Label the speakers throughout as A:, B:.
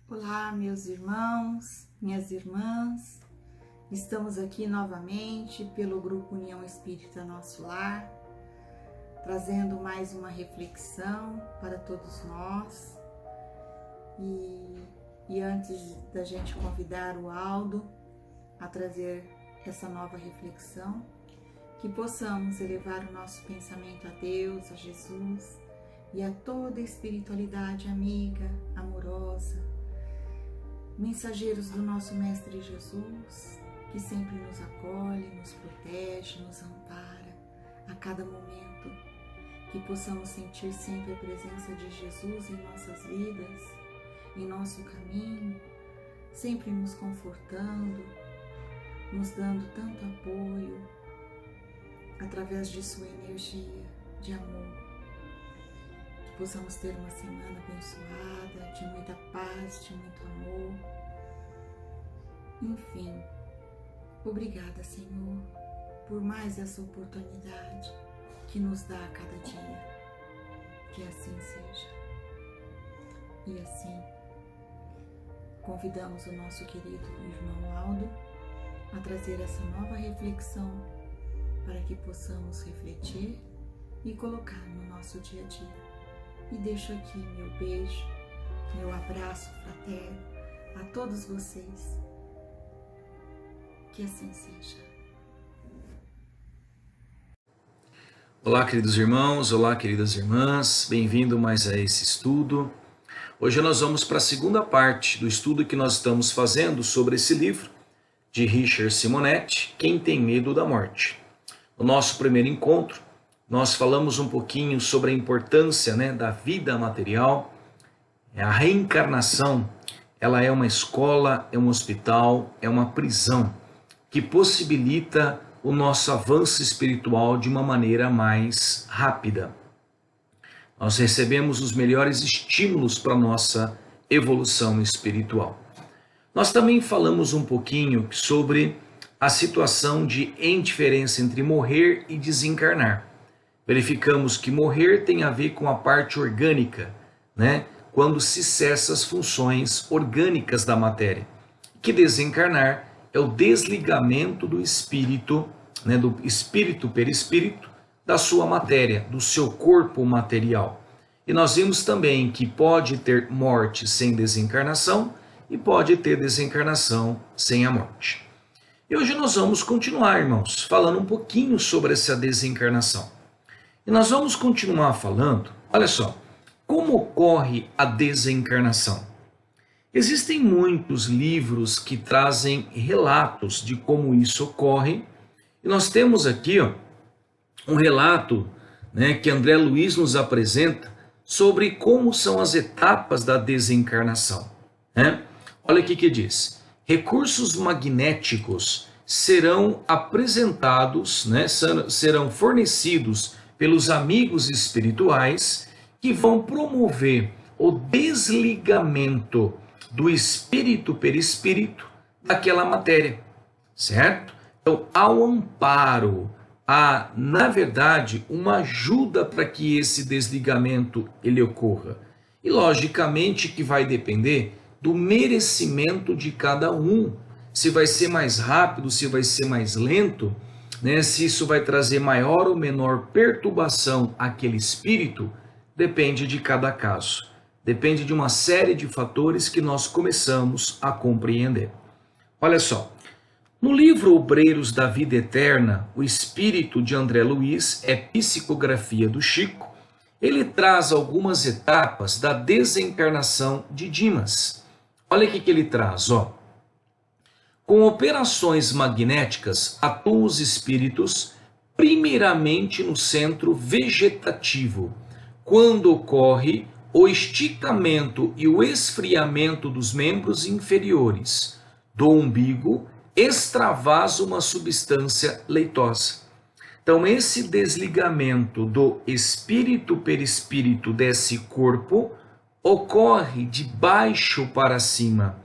A: Olá, meus irmãos, minhas irmãs. Estamos aqui novamente pelo Grupo União Espírita Nosso Lar, trazendo mais uma reflexão para todos nós. E antes da gente convidar o Aldo a trazer essa nova reflexão, que possamos elevar o nosso pensamento a Deus, a Jesus e a toda a espiritualidade amiga, amorosa, mensageiros do nosso Mestre Jesus, que sempre nos acolhe, nos protege, nos ampara a cada momento, que possamos sentir sempre a presença de Jesus em nossas vidas, em nosso caminho, sempre nos confortando, nos dando tanto apoio, através de sua energia de amor. Que possamos ter uma semana abençoada, de muita paz, de muito amor. Enfim, obrigada, Senhor, por mais essa oportunidade que nos dá a cada dia. Que assim seja. E assim, convidamos o nosso querido irmão Aldo a trazer essa nova reflexão para que possamos refletir e colocar no nosso dia a dia. E deixo aqui meu beijo, meu abraço fraterno a todos vocês. Que assim seja.
B: Olá, queridos irmãos, olá, queridas irmãs, bem-vindo mais a esse estudo. Hoje nós vamos para a segunda parte do estudo que nós estamos fazendo sobre esse livro de Richard Simonetti, Quem Tem Medo da Morte. No nosso primeiro encontro, nós falamos um pouquinho sobre a importância, da vida material. A reencarnação, ela é uma escola, é um hospital, é uma prisão que possibilita o nosso avanço espiritual de uma maneira mais rápida. Nós recebemos os melhores estímulos para a nossa evolução espiritual. Nós também falamos um pouquinho sobre a situação de indiferença entre morrer e desencarnar. Verificamos que morrer tem a ver com a parte orgânica, quando se cessa as funções orgânicas da matéria. Que desencarnar é o desligamento do espírito, do espírito perispírito, da sua matéria, do seu corpo material. E nós vimos também que pode ter morte sem desencarnação e pode ter desencarnação sem a morte. E hoje nós vamos continuar, irmãos, falando um pouquinho sobre essa desencarnação. E nós vamos continuar falando, olha só, como ocorre a desencarnação. Existem muitos livros que trazem relatos de como isso ocorre. E nós temos aqui um relato que André Luiz nos apresenta sobre como são as etapas da desencarnação. Olha aqui que diz: recursos magnéticos serão apresentados, serão fornecidos pelos amigos espirituais que vão promover o desligamento do espírito perispírito daquela matéria, certo? Então, há um amparo, há, na verdade, uma ajuda para que esse desligamento ele ocorra. E, logicamente, que vai depender do merecimento de cada um, se vai ser mais rápido, se vai ser mais lento, se isso vai trazer maior ou menor perturbação àquele espírito, depende de cada caso. Depende de uma série de fatores que nós começamos a compreender. Olha só, no livro Obreiros da Vida Eterna, o Espírito de André Luiz é psicografia do Chico, ele traz algumas etapas da desencarnação de Dimas. Olha o que ele traz, Com operações magnéticas, atuam os espíritos primeiramente no centro vegetativo, quando ocorre o esticamento e o esfriamento dos membros inferiores. Do umbigo, extravasa uma substância leitosa. Então, esse desligamento do espírito perispírito desse corpo ocorre de baixo para cima.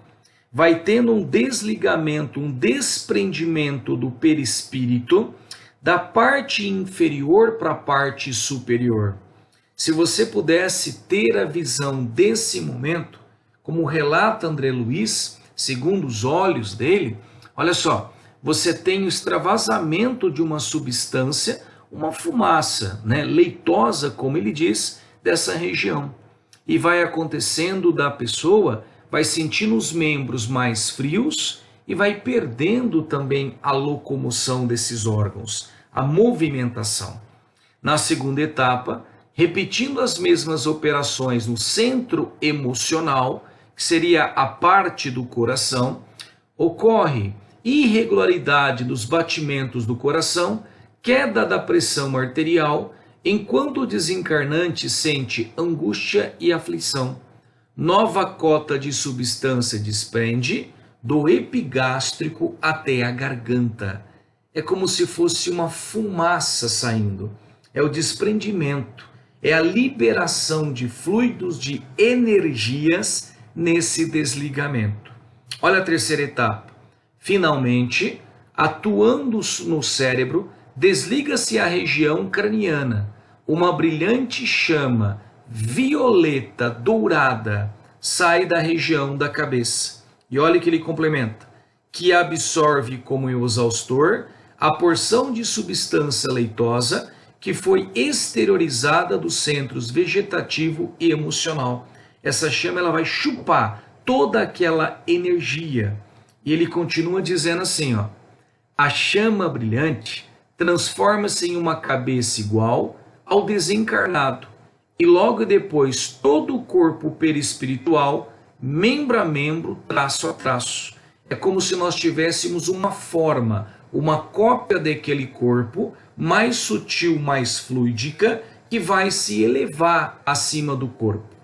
B: Vai tendo um desligamento, um desprendimento do perispírito da parte inferior para a parte superior. Se você pudesse ter a visão desse momento, como relata André Luiz, segundo os olhos dele, olha só, você tem o extravasamento de uma substância, uma fumaça, né, leitosa, como ele diz, dessa região. E vai acontecendo da pessoa, vai sentindo os membros mais frios e vai perdendo também a locomoção desses órgãos, a movimentação. Na segunda etapa, repetindo as mesmas operações no centro emocional, que seria a parte do coração, ocorre irregularidade dos batimentos do coração, queda da pressão arterial, enquanto o desencarnante sente angústia e aflição. Nova cota de substância desprende do epigástrico até a garganta. É como se fosse uma fumaça saindo. É o desprendimento, é a liberação de fluidos, de energias nesse desligamento. Olha a terceira etapa. Finalmente, atuando no cérebro, desliga-se a região craniana. Uma brilhante chama violeta dourada sai da região da cabeça. E olha que ele complementa, que absorve como um exaustor a porção de substância leitosa que foi exteriorizada dos centros vegetativo e emocional. Essa chama ela vai chupar toda aquela energia. E ele continua dizendo assim, ó, a chama brilhante transforma-se em uma cabeça igual ao desencarnado e logo depois todo o corpo perispiritual, membro a membro, traço a traço. É como se nós tivéssemos uma forma, uma cópia daquele corpo, mais sutil, mais fluídica, que vai se elevar acima do corpo.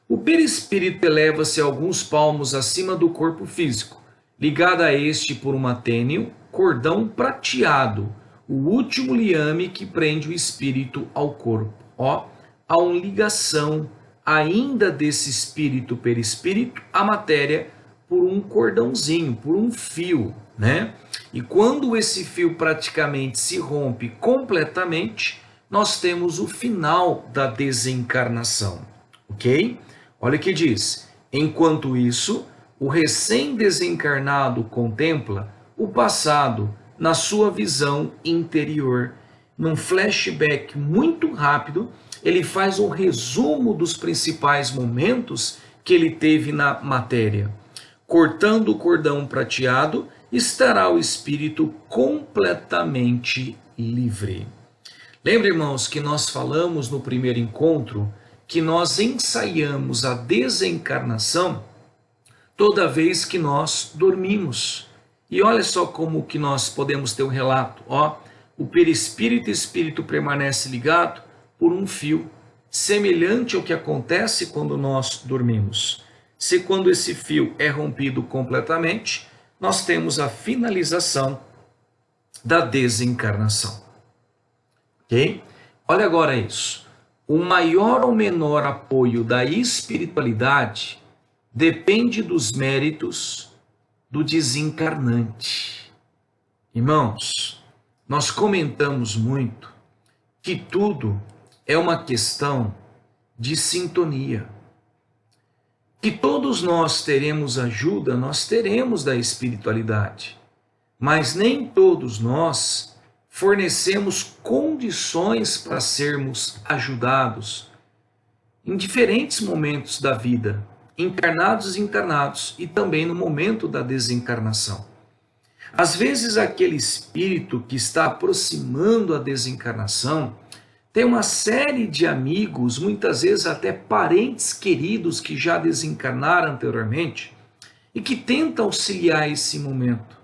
B: O perispírito eleva-se alguns palmos acima do corpo físico, ligado a este por uma tênue cordão prateado, o último liame que prende o espírito ao corpo. Ó, há uma ligação ainda desse espírito perispírito à matéria por um cordãozinho, por um fio, né? E quando esse fio praticamente se rompe completamente, nós temos o final da desencarnação, ok? Olha o que diz, enquanto isso, o recém-desencarnado contempla o passado na sua visão interior. Num flashback muito rápido, ele faz um resumo dos principais momentos que ele teve na matéria. Cortando o cordão prateado, estará o espírito completamente livre. Lembra, irmãos, que nós falamos no primeiro encontro que nós ensaiamos a desencarnação toda vez que nós dormimos. E olha só como que nós podemos ter um relato. Ó, o perispírito e espírito permanece ligado por um fio, semelhante ao que acontece quando nós dormimos. Se quando esse fio é rompido completamente, nós temos a finalização da desencarnação. Ok? Olha agora isso. O maior ou menor apoio da espiritualidade depende dos méritos do desencarnante. Irmãos, nós comentamos muito que tudo é uma questão de sintonia. Que todos nós teremos ajuda, nós teremos da espiritualidade, mas nem todos nós fornecemos condições para sermos ajudados em diferentes momentos da vida, encarnados e desencarnados, e também no momento da desencarnação. Às vezes aquele espírito que está aproximando a desencarnação tem uma série de amigos, muitas vezes até parentes queridos que já desencarnaram anteriormente e que tentam auxiliar esse momento.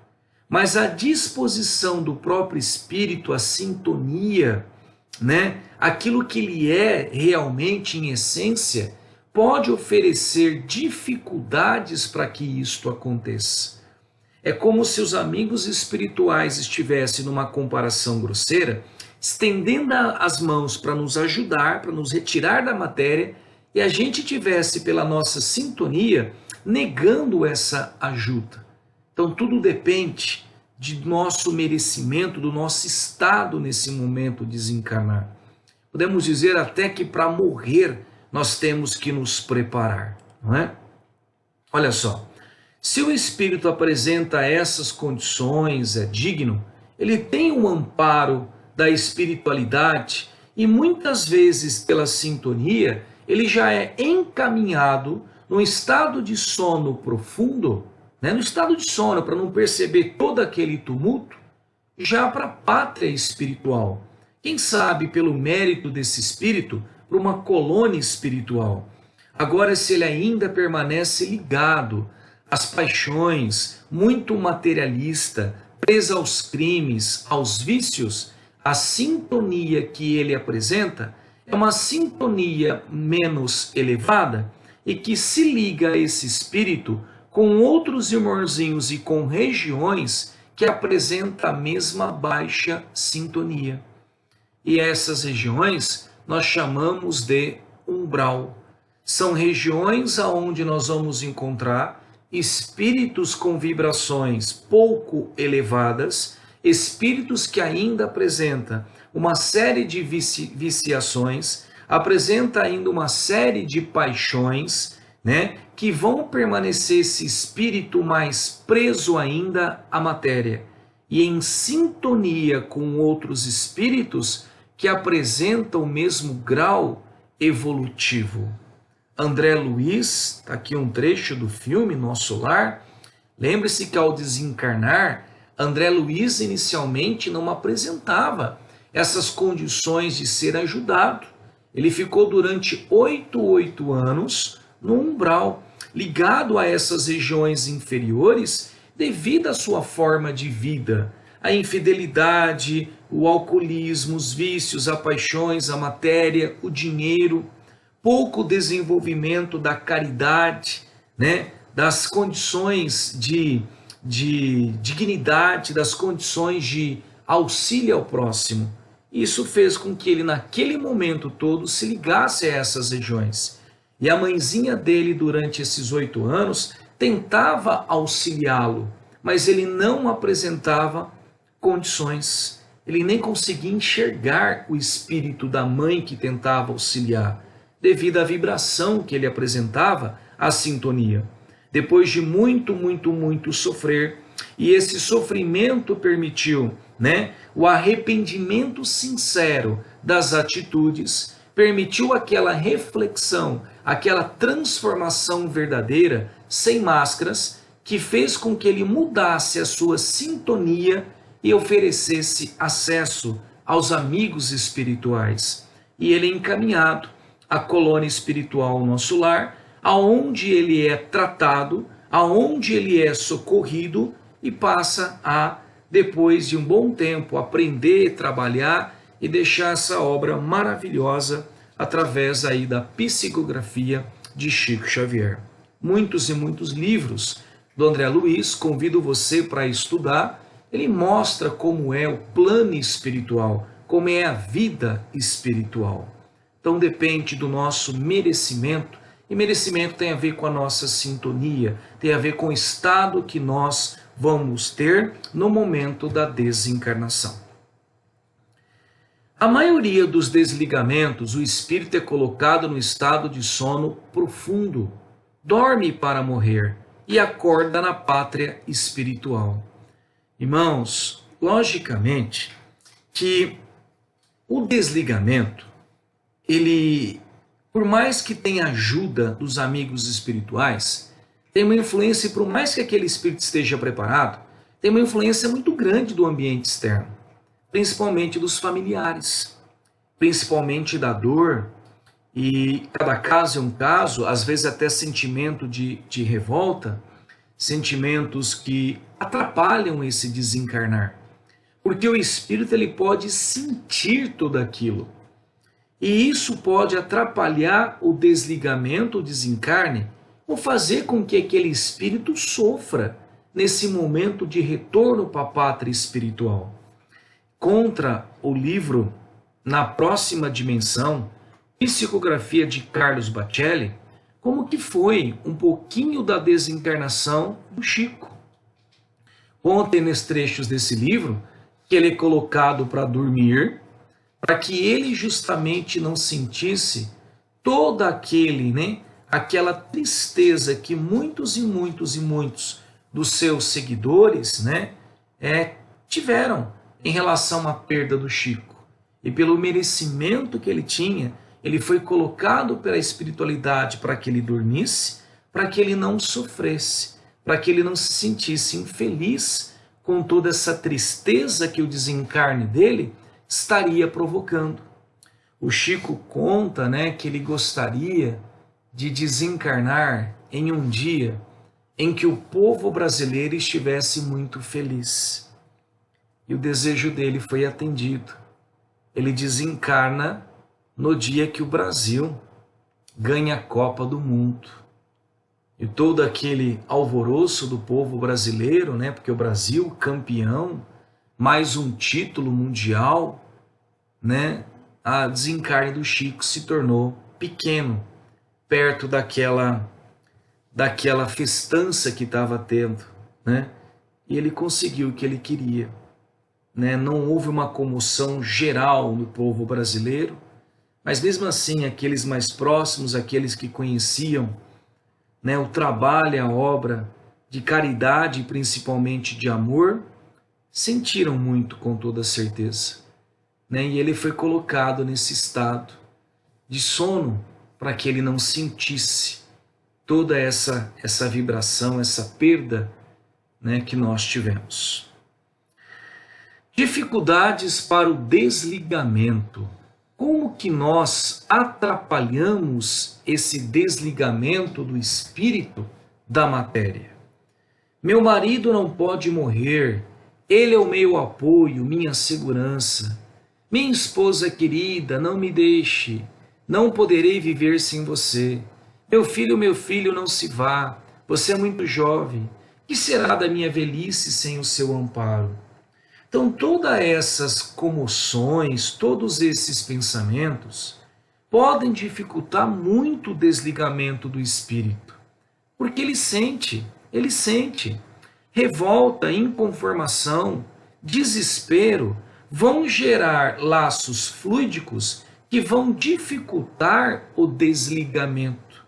B: Mas a disposição do próprio espírito, a sintonia, né, aquilo que ele é realmente em essência, pode oferecer dificuldades para que isto aconteça. É como se os amigos espirituais estivessem numa comparação grosseira, estendendo as mãos para nos ajudar, para nos retirar da matéria, e a gente tivesse, pela nossa sintonia, negando essa ajuda. Então tudo depende de nosso merecimento, do nosso estado nesse momento de desencarnar. Podemos dizer até que para morrer nós temos que nos preparar, não é? Olha só, se o espírito apresenta essas condições, é digno, ele tem um amparo da espiritualidade e muitas vezes pela sintonia, ele já é encaminhado num estado de sono profundo, né? No estado de sono, para não perceber todo aquele tumulto, já para a pátria espiritual. Quem sabe pelo mérito desse espírito, para uma colônia espiritual. Agora, se ele ainda permanece ligado às paixões, muito materialista, preso aos crimes, aos vícios, a sintonia que ele apresenta é uma sintonia menos elevada e que se liga a esse espírito com outros irmãozinhos e com regiões que apresentam a mesma baixa sintonia. E essas regiões nós chamamos de umbral. São regiões aonde nós vamos encontrar espíritos com vibrações pouco elevadas, espíritos que ainda apresentam uma série de viciações, apresenta ainda uma série de paixões, né, que vão permanecer esse espírito mais preso ainda à matéria e em sintonia com outros espíritos que apresentam o mesmo grau evolutivo. André Luiz, está aqui um trecho do filme Nosso Lar. Lembre-se que ao desencarnar, André Luiz inicialmente não apresentava essas condições de ser ajudado. Ele ficou durante 8 anos no umbral, ligado a essas regiões inferiores devido à sua forma de vida, a infidelidade, o alcoolismo, os vícios, as paixões, a matéria, o dinheiro, pouco desenvolvimento da caridade, né? Das condições de dignidade, das condições de auxílio ao próximo. Isso fez com que ele, naquele momento todo, se ligasse a essas regiões. E a mãezinha dele, durante esses 8 anos, tentava auxiliá-lo, mas ele não apresentava condições. Ele nem conseguia enxergar o espírito da mãe que tentava auxiliar, devido à vibração que ele apresentava, à sintonia. Depois de muito sofrer, e esse sofrimento permitiu, né, o arrependimento sincero das atitudes, permitiu aquela reflexão, aquela transformação verdadeira, sem máscaras, que fez com que ele mudasse a sua sintonia e oferecesse acesso aos amigos espirituais. E ele é encaminhado à colônia espiritual Nosso Lar, aonde ele é tratado, aonde ele é socorrido e passa a, depois de um bom tempo, aprender, trabalhar e deixar essa obra maravilhosa através aí da psicografia de Chico Xavier. Muitos e muitos livros do André Luiz, convido você para estudar. Ele mostra como é o plano espiritual, como é a vida espiritual. Então depende do nosso merecimento, e merecimento tem a ver com a nossa sintonia, tem a ver com o estado que nós vamos ter no momento da desencarnação. A maioria dos desligamentos, o espírito é colocado no estado de sono profundo, dorme para morrer e acorda na pátria espiritual. Irmãos, logicamente que o desligamento, ele, por mais que tenha ajuda dos amigos espirituais, tem uma influência, por mais que aquele espírito esteja preparado, tem uma influência muito grande do ambiente externo, principalmente dos familiares, principalmente da dor, e cada caso é um caso, às vezes até sentimento de revolta, sentimentos que atrapalham esse desencarnar, porque o espírito ele pode sentir tudo aquilo, e isso pode atrapalhar o desligamento, o desencarne, ou fazer com que aquele espírito sofra nesse momento de retorno para a pátria espiritual. Contra o livro Na Próxima Dimensão, psicografia de Carlos Bacelli, como que foi um pouquinho da desencarnação do Chico. Ontem, nos trechos desse livro, que ele é colocado para dormir, para que ele justamente não sentisse todo aquele, aquela tristeza que muitos e muitos e muitos dos seus seguidores, né, tiveram em relação à perda do Chico. E pelo merecimento que ele tinha, ele foi colocado pela espiritualidade para que ele dormisse, para que ele não sofresse, para que ele não se sentisse infeliz com toda essa tristeza que o desencarne dele estaria provocando. O Chico conta, né, que ele gostaria de desencarnar em um dia em que o povo brasileiro estivesse muito feliz. E o desejo dele foi atendido. Ele desencarna no dia que o Brasil ganha a Copa do Mundo. E todo aquele alvoroço do povo brasileiro, né, porque o Brasil campeão, mais um título mundial, né, a desencarne do Chico se tornou pequeno, perto daquela festança que estava tendo, né? E ele conseguiu o que ele queria, né? Não houve uma comoção geral no povo brasileiro, mas mesmo assim aqueles mais próximos, aqueles que conheciam, né, o trabalho, a obra de caridade, principalmente de amor, sentiram muito, com toda certeza, né? E ele foi colocado nesse estado de sono para que ele não sentisse toda essa vibração, essa perda, né, que nós tivemos. Dificuldades para o desligamento. Como que nós atrapalhamos esse desligamento do espírito da matéria? Meu marido não pode morrer, ele é o meu apoio, minha segurança. Minha esposa querida, não me deixe, não poderei viver sem você. Meu filho, não se vá, você é muito jovem. Que será da minha velhice sem o seu amparo? Então, todas essas comoções, todos esses pensamentos podem dificultar muito o desligamento do espírito, porque ele sente revolta, inconformação, desespero, vão gerar laços fluídicos que vão dificultar o desligamento.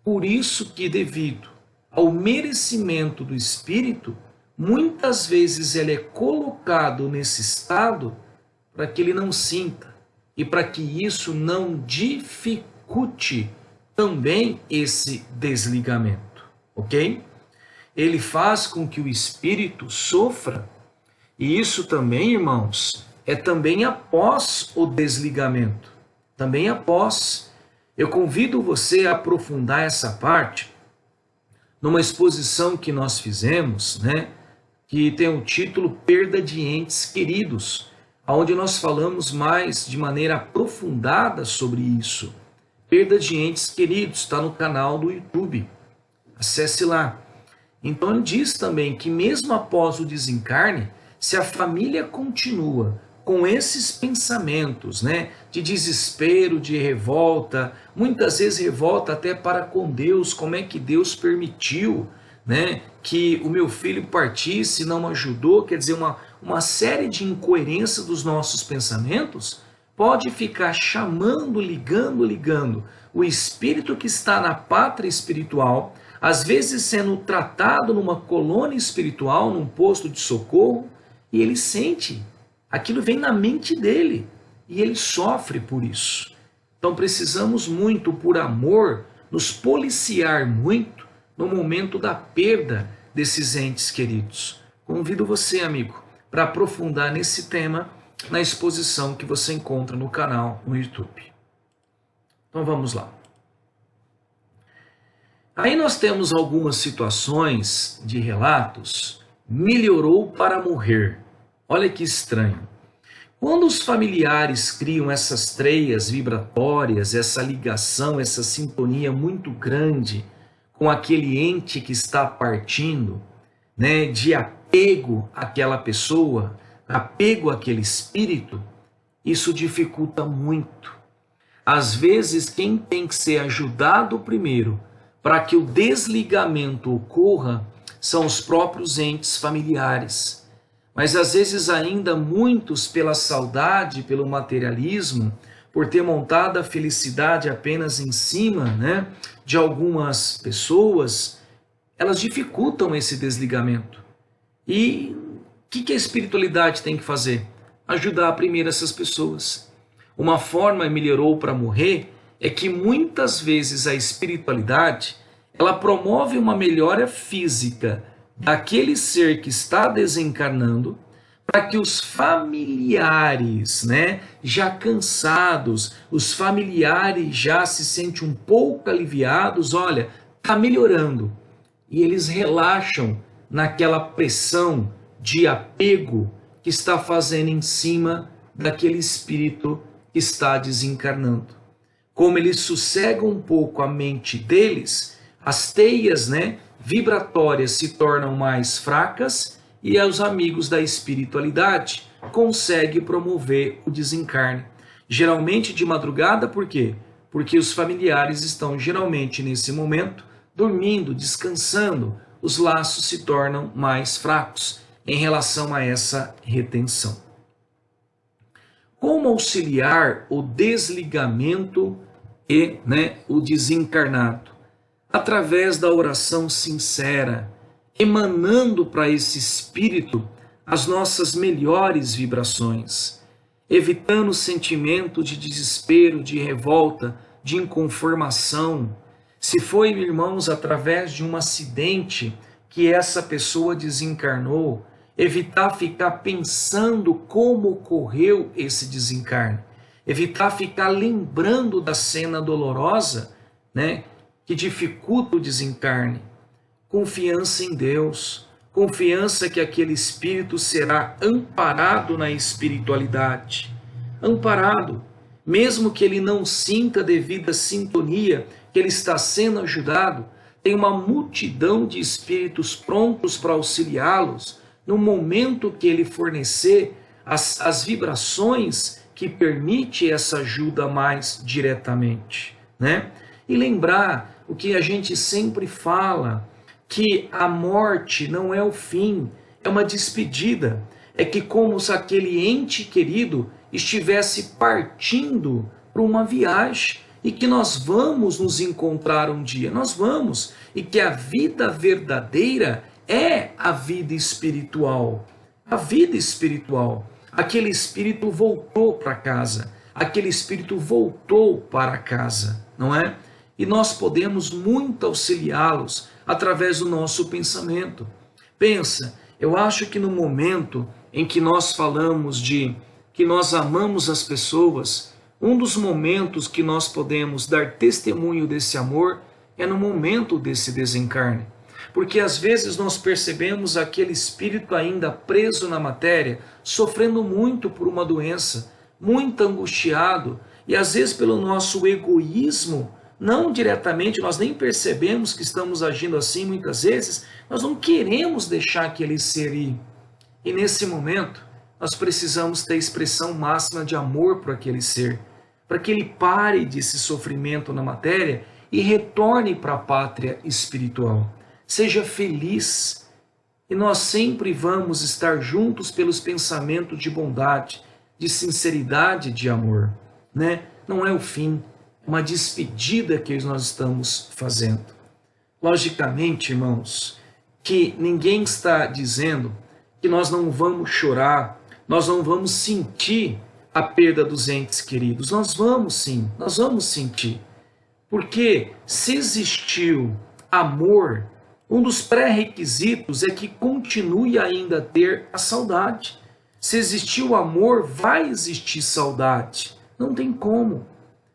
B: Por isso que, devido ao merecimento do espírito, muitas vezes ele é colocado nesse estado para que ele não sinta e para que isso não dificulte também esse desligamento, ok? Ele faz com que o espírito sofra, e isso também, irmãos, é também após o desligamento, também após. Eu convido você a aprofundar essa parte numa exposição que nós fizemos, né, que tem o título Perda de Entes Queridos, onde nós falamos mais de maneira aprofundada sobre isso. Perda de Entes Queridos, está no canal do YouTube, acesse lá. Então ele diz também que mesmo após o desencarne, se a família continua com esses pensamentos, né, de desespero, de revolta, muitas vezes revolta até para com Deus, como é que Deus permitiu, né, que o meu filho partisse, não ajudou, quer dizer, uma série de incoerências dos nossos pensamentos, pode ficar chamando, ligando o espírito que está na pátria espiritual, às vezes sendo tratado numa colônia espiritual, num posto de socorro, e ele sente, aquilo vem na mente dele, e ele sofre por isso. Então precisamos muito, por amor, nos policiar muito no momento da perda desses entes queridos. Convido você, amigo, para aprofundar nesse tema na exposição que você encontra no canal no YouTube. Então vamos lá. Aí nós temos algumas situações de relatos. Melhorou para morrer. Olha que estranho. Quando os familiares criam essas treias vibratórias, essa ligação, essa sintonia muito grande com aquele ente que está partindo, né, de apego àquela pessoa, apego àquele espírito, isso dificulta muito. Às vezes, quem tem que ser ajudado primeiro para que o desligamento ocorra são os próprios entes familiares. Mas às vezes ainda muitos, pela saudade, pelo materialismo, por ter montado a felicidade apenas em cima, né, de algumas pessoas, elas dificultam esse desligamento. E o que a espiritualidade tem que fazer? Ajudar primeiro essas pessoas. Uma forma melhorou para morrer é que muitas vezes a espiritualidade ela promove uma melhora física daquele ser que está desencarnando, para que os familiares, né, já cansados, os familiares já se sentem um pouco aliviados, olha, está melhorando. E eles relaxam naquela pressão de apego que está fazendo em cima daquele espírito que está desencarnando. Como eles sossegam um pouco a mente deles, as teias, né, vibratórias se tornam mais fracas e os amigos da espiritualidade conseguem promover o desencarne. Geralmente de madrugada, por quê? Porque os familiares estão geralmente nesse momento dormindo, descansando, os laços se tornam mais fracos em relação a essa retenção. Como auxiliar o desligamento e, né, o desencarnado? Através da oração sincera, emanando para esse espírito as nossas melhores vibrações, evitando o sentimento de desespero, de revolta, de inconformação. Se foi, irmãos, através de um acidente que essa pessoa desencarnou, evitar ficar pensando como ocorreu esse desencarne, evitar ficar lembrando da cena dolorosa, né, que dificulta o desencarne. Confiança em Deus, confiança que aquele espírito será amparado na espiritualidade, amparado, mesmo que ele não sinta a devida sintonia, que ele está sendo ajudado, tem uma multidão de espíritos prontos para auxiliá-los no momento que ele fornecer as vibrações que permite essa ajuda mais diretamente, né? E lembrar o que a gente sempre fala, que a morte não é o fim, é uma despedida. É que como se aquele ente querido estivesse partindo para uma viagem e que nós vamos nos encontrar um dia, nós vamos, e que a vida verdadeira é a vida espiritual. A vida espiritual. Aquele espírito voltou para casa, aquele espírito voltou para casa, não é? E nós podemos muito auxiliá-los através do nosso pensamento. Pensa, eu acho que no momento em que nós falamos de que nós amamos as pessoas, um dos momentos que nós podemos dar testemunho desse amor é no momento desse desencarne. Porque às vezes nós percebemos aquele espírito ainda preso na matéria, sofrendo muito por uma doença, muito angustiado, e às vezes pelo nosso egoísmo, não diretamente, nós nem percebemos que estamos agindo assim muitas vezes, nós não queremos deixar aquele ser ir. E nesse momento, nós precisamos ter expressão máxima de amor por aquele ser, para que ele pare desse sofrimento na matéria e retorne para a pátria espiritual. Seja feliz, e nós sempre vamos estar juntos pelos pensamentos de bondade, de sinceridade, de amor, né? Não é o fim, é uma despedida que nós estamos fazendo. Logicamente, irmãos, que ninguém está dizendo que nós não vamos chorar, nós não vamos sentir a perda dos entes queridos. Nós vamos sim, nós vamos sentir. Porque se existiu amor, um dos pré-requisitos é que continue ainda a ter a saudade. Se existiu amor, vai existir saudade. Não tem como.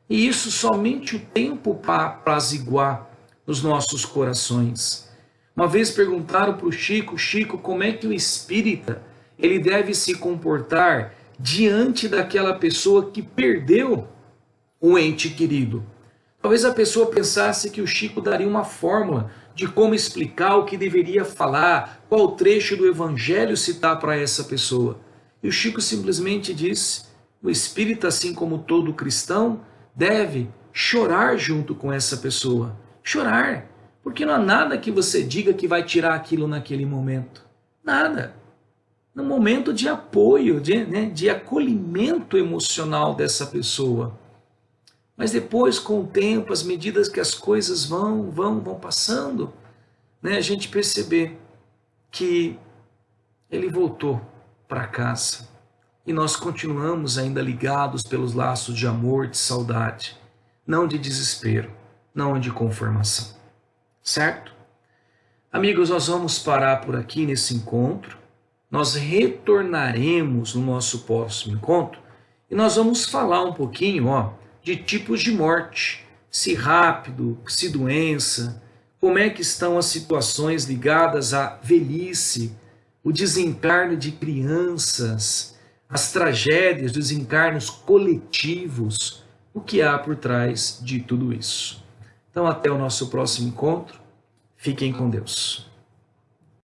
B: E isso somente o tempo para apaziguar nos nossos corações. Uma vez perguntaram para o Chico, como é que o espírita ele deve se comportar diante daquela pessoa que perdeu o ente querido? Talvez a pessoa pensasse que o Chico daria uma fórmula de como explicar o que deveria falar, qual trecho do evangelho citar para essa pessoa. E o Chico simplesmente disse, o espírita, assim como todo cristão, deve chorar junto com essa pessoa. Chorar, porque não há nada que você diga que vai tirar aquilo naquele momento. Nada. No momento de apoio, de acolhimento emocional dessa pessoa. Mas depois, com o tempo, as medidas que as coisas vão passando, né, a gente perceber que ele voltou para casa e nós continuamos ainda ligados pelos laços de amor, de saudade, não de desespero, não de conformação. Certo? Amigos, nós vamos parar por aqui nesse encontro. Nós retornaremos no nosso próximo encontro e nós vamos falar um pouquinho, de tipos de morte, se rápido, se doença, como é que estão as situações ligadas à velhice, o desencarne de crianças, as tragédias, os desencarnos coletivos, o que há por trás de tudo isso. Então, até o nosso próximo encontro. Fiquem com Deus.